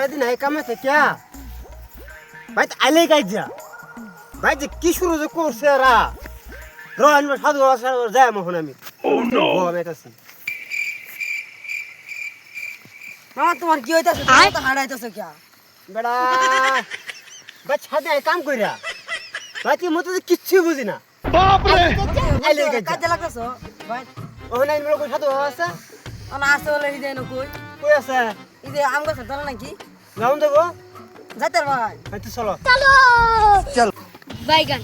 সারাদিন এই কামে থেকে ভাই তো আইলেই কাজ যা ভাই যে কি শুরু যে করছে এরা রোহান সাধু যাই এখন আমি মামা তোমার কি হইতাছে তো হারাইতাছো কি বেড়া ভাই ছাদে কাম কইরা ভাই তুই মতো কিচ্ছু বুঝি না আইলেই কাজ কাজে লাগতাছো ভাই ওখানে আমি লোক সাধু আছে না আছে বলে হিদাই না কই কই আছে এই যে আম গাছের তলা নাকি যাও দেবো যাইতে ভাই ভাই তুই চলো চল বাইগান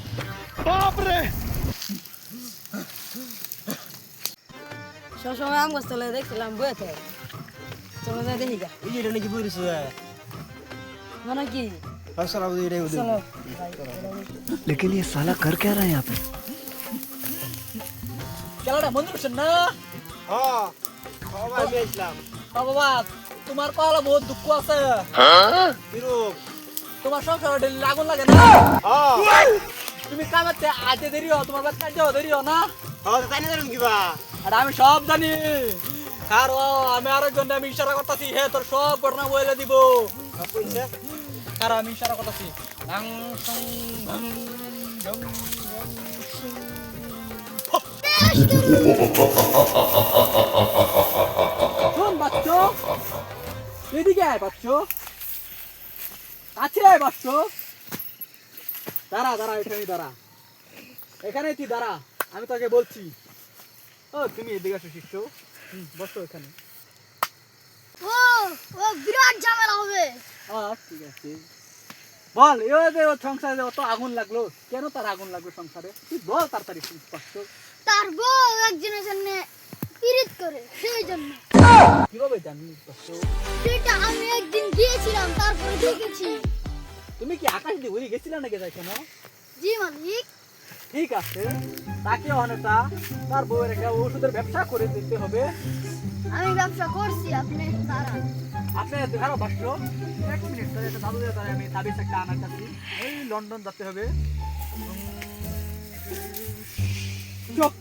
সবসময় আম গাছ তলে দেখছিলাম বইতে চলো যাই দেখি গা এই যে নাকি বলিস মানে কি চলো রে চলো लेकिन ये साला कर क्या रहा है यहाँ पे খেলাটা বন্ধ করছেন না হ্যাঁ সবাই বেচলাম বাবা তোমার কপালে বহুত দুঃখ আছে বিরূপ তোমার সংসারে ডেলি আগুন লাগে না হ্যাঁ তুমি কামাতে আজে দেরি হও তোমার বাচ্চা কাজেও দেরি হও না হ্যাঁ তাই না জানেন কিবা আর আমি সব জানি আর আমি আরেকজন আমি ইশারা করতেছি হে তোর সব ঘটনা বলে দিব কইছে আর আমি ইশারা করতেছি নাং সং ভং জং শোন বাচ্চো এদিকে আয় বাচ্চো কাছে আয় বাচ্চো দাঁড়া দাঁড়া এখানে দাঁড়া এখানে তুই দাঁড়া আমি তোকে বলছি ও তুমি এদিকে আসো শিষ্য বসো এখানে ও ও বিরাট ঝামেলা হবে ঠিক আছে বল ওর সংসারে অত আগুন লাগলো কেন তার আগুন লাগলো সংসারে তুই বল তাড়াতাড়ি স্পষ্ট তার বউ একজনের সামনে পিরিত করে সেই জন্য কিভাবে জানি স্পষ্ট সেটা আমি একদিন গিয়েছিলাম তারপরে দেখেছি তুমি কি আকাশ দিয়ে উড়ে গেছিলে নাকি যাই কেন জি মালিক ঠিক আছে তাকে অনেকটা তার বউয়ের একটা ওষুধের ব্যবসা করে দিতে হবে আমি ব্যবসা করছি আপনি তারা আপনি দেখারও বাস্য এক মিনিট ধরে একটা দাদু দাদা আমি তাবিজ একটা আনার কাছে এই লন্ডন যেতে হবে চুপ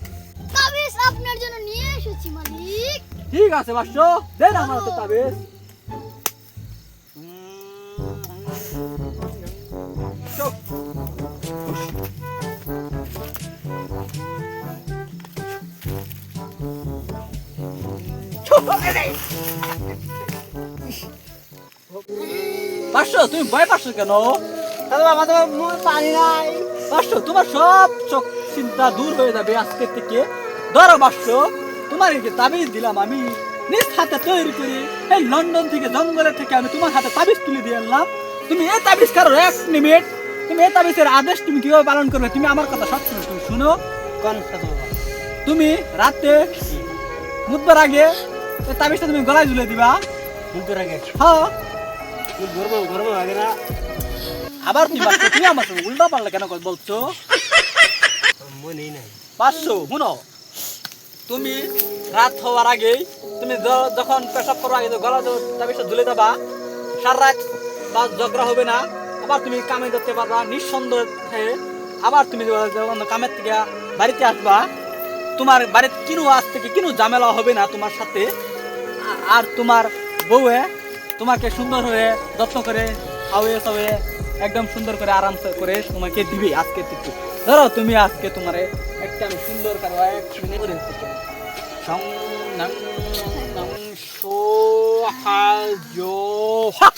তাবিজ আপনার জন্য নিয়ে এসেছি মালিক ঠিক আছে বাস্য দেন আমার তো তাবিজ চুপ বাস্য তুমি ভয় পাচ্ছ কেন আমাদের পানি নাই বাস্য তোমার সব চোখ চিন্তা দূর হয়ে যাবে আজকে থেকে ধরো বাস্য তোমার এই যে তাবিজ দিলাম আমি নিজ হাতে তৈরি করি এই লন্ডন থেকে জঙ্গলের থেকে আমি তোমার হাতে তাবিজ তুলে দিয়ে আনলাম তুমি এই তাবিজ কারো এক মিনিট তুমি এই তাবিজের আদেশ তুমি কিভাবে পালন করবে তুমি আমার কথা সব তুমি শুনো কোন সাধু বাবা তুমি রাতে মুতবার আগে এই তাবিজটা তুমি গলায় ঝুলে দিবা বুঝতে আগে হ্যাঁ গরম গরম আগে না আবার তুমি বাস্য তুমি আমার সঙ্গে উল্টা পাল্টা কেন বলছো মনে নাই পাঁচশো শুনো তুমি রাত হওয়ার আগেই তুমি যখন পেশাব করার আগে গলা তাবিজটা ঝুলে দেবা সারা রাত বা ঝগড়া হবে না আবার তুমি কামে করতে পারবা নিঃসন্দেহ হয়ে আবার তুমি যখন কামের থেকে বাড়িতে আসবা তোমার বাড়িতে কিনো আজ থেকে কিনো ঝামেলা হবে না তোমার সাথে আর তোমার বউয়ে তোমাকে সুন্দর হয়ে যত্ন করে খাওয়িয়ে খাওয়িয়ে একদম সুন্দর করে আরাম করে তোমাকে দিবে আজকে থেকে ধরো তুমি আজকে তোমার একটা আমি সুন্দর করে এক মিনিট করে দিতে সং নং নং শো হা জো হা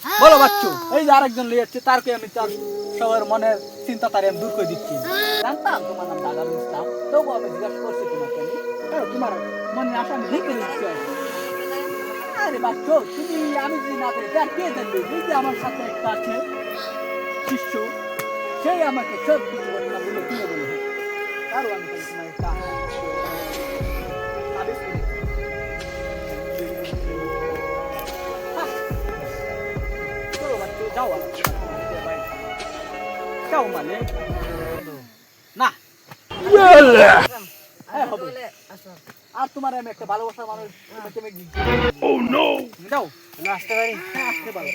বলো বাচ্চু এই যে আরেকজন লিয়ে যাচ্ছে তারকে আমি তার সবার মনের চিন্তা তারে আমি দূর করে দিচ্ছি জানতাম তোমার নাম দাদা ইসলাম তবু আমি জিজ্ঞাসা করছি তোমাকে আমি তোমার মনে আশা আমি লিখে দিচ্ছি আরে বাচ্চু তুমি আমি যদি না করি তার কে জানবে এই যে আমার সাথে একটা আছে শিষ্য সেই আমাকে সব কিছু ঘটনা বলে তুলে বলে কারো আমি তোমার একটা আদেশ করি যাও যাও মানে না আর তোমার আমি একটা ভালোবাসার মানুষ যাও আসতে পারি আসতে পারো